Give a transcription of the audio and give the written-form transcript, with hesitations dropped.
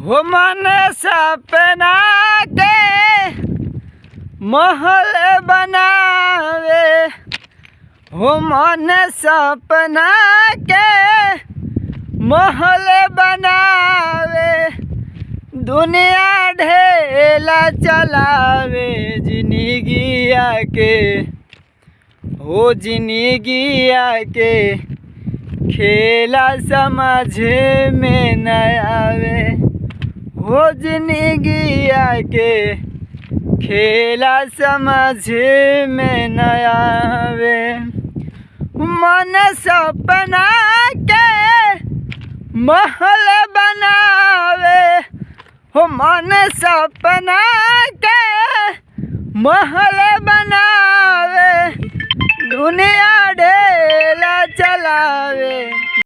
हो मन सपना के महल बनावे, हो मन सपना के महल बनावे, दुनिया ढेला चलावे जिंदगिया के, हो जिंदगिया के खेला समझ में न आवे, हो जिंदगिया के खेला समझ में न आवे। मन सपना के महल बनावे, हो मन सपना के महल बनावे, दुनिया ढेला चलावे।